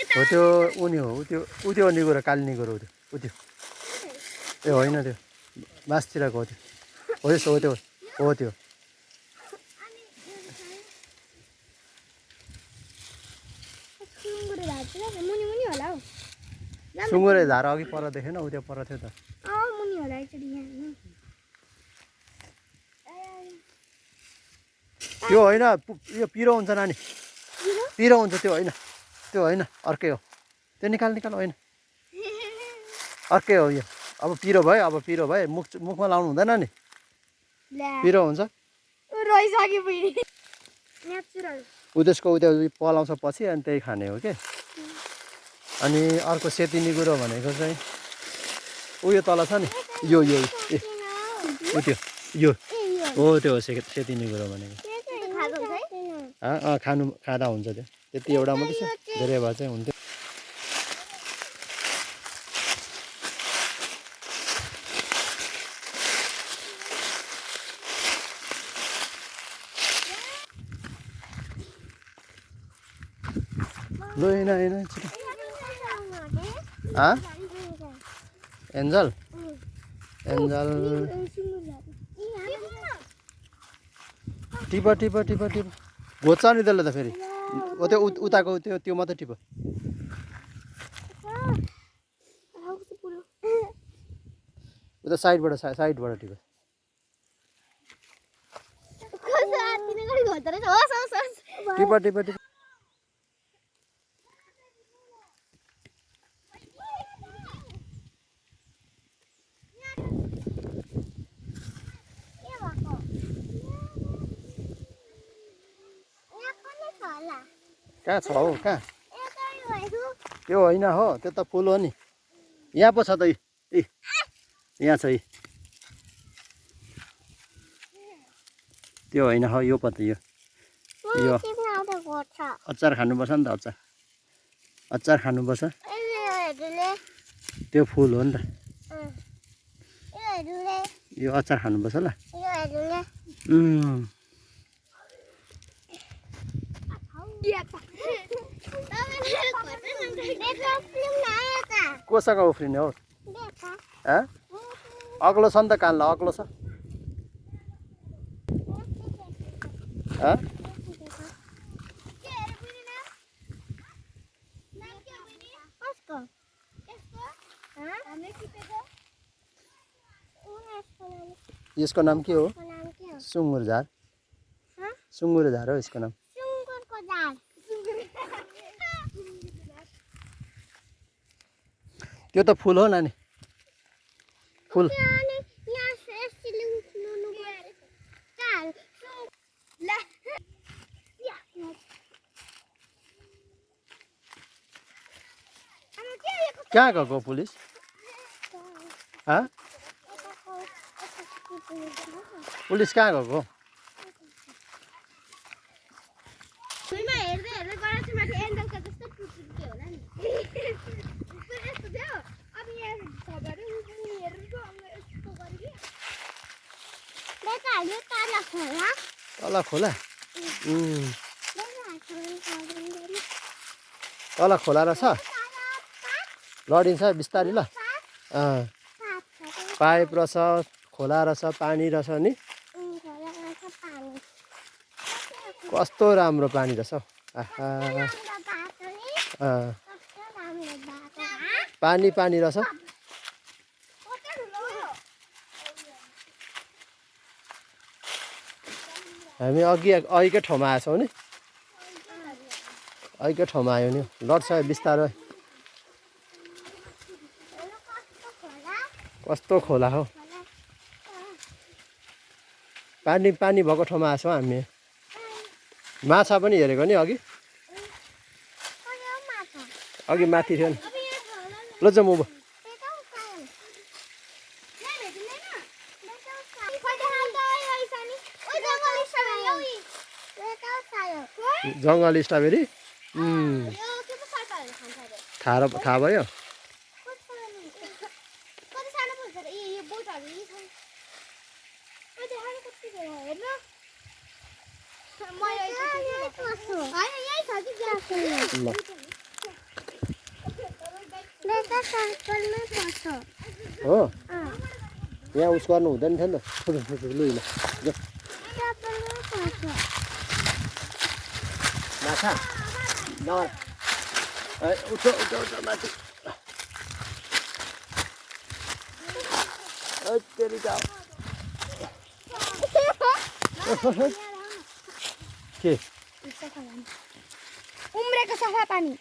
हो त्यो उनी हो उ त्यो निगुरो काली निगुरो हो त्यो उ त्यो ए होइन त्यो मासतिरको हो त्यो हो यस्तो हो त्यो हो त्यो सुँगुरे झार अघि पर देखेन उ त्यो पर थियो त त्यो होइन यो पिरो हुन्छ नानी पिरो हुन्छ त्यो होइन अर्कै हो त्यो निकाल होइन अर्कै हो यो अब पिरो भयो मुखमा लाउनु हुँदैन नि पिरो हुन्छ त्यसको उ त्यो पलाउँछ पछि अनि त्यही खाने हो के अनि अर्को सेती निगुरो भनेको चाहिँ उयो तल छ नि यो त्यो यो हो त्यो सेती निगुरो भनेको खाँदा हुन्छ त्यो त्यति एउटा मात्रै छ धेरै भए चाहिँ हुन्थ्यो लो होइन छिटो एन्जल टिप घोच्छ नि त्यसले त फेरि त्यो उताको त्यो मात्रै टिप उता साइडबाट टिप टिप कहाँ छ हौ कहाँ त्यो होइन हो त्यो त फुल हो नि यहाँ पो छ त यहाँ छ त्यो होइन हो यो पो त यो अचार खानुपर्छ नि त अचार खानुपर्छ त्यो फुल हो नि त यो अचार खानुपर्छ ल कोसँग उफ्रिने हो अग्लो छ नि त कानलाई अग्लो छ यसको नाम के हो सुँगुर झार हो यसको नाम त्यो त फुल हो नानी फुल कहाँ गएको पुलिस पुलिस कहाँ गएको तल खोला तल खोला रहेछ लडिन्छ बिस्तारै ल पाइप रहेछ खोला रहेछ पानी रहेछ नि कस्तो राम्रो पानी रहेछ पानी रहेछ हामी अघिकै ठाउँमा आएछौँ नि अघिकै ठाउँमा आयो नि लड्छ बिस्तारै कस्तो खोला हो पानी भएको ठाउँमा आएछौँ हामी माछा पनि हेरेको नि अघि माथि थियो नि ल जाउँ अब जङ्गली स्ट्रबेरी थाहा भयो हो यहाँ उस गर्नु हुँदैन थियो नि त लु ल माछा न उठ माथि के उम्रेको सफा पानी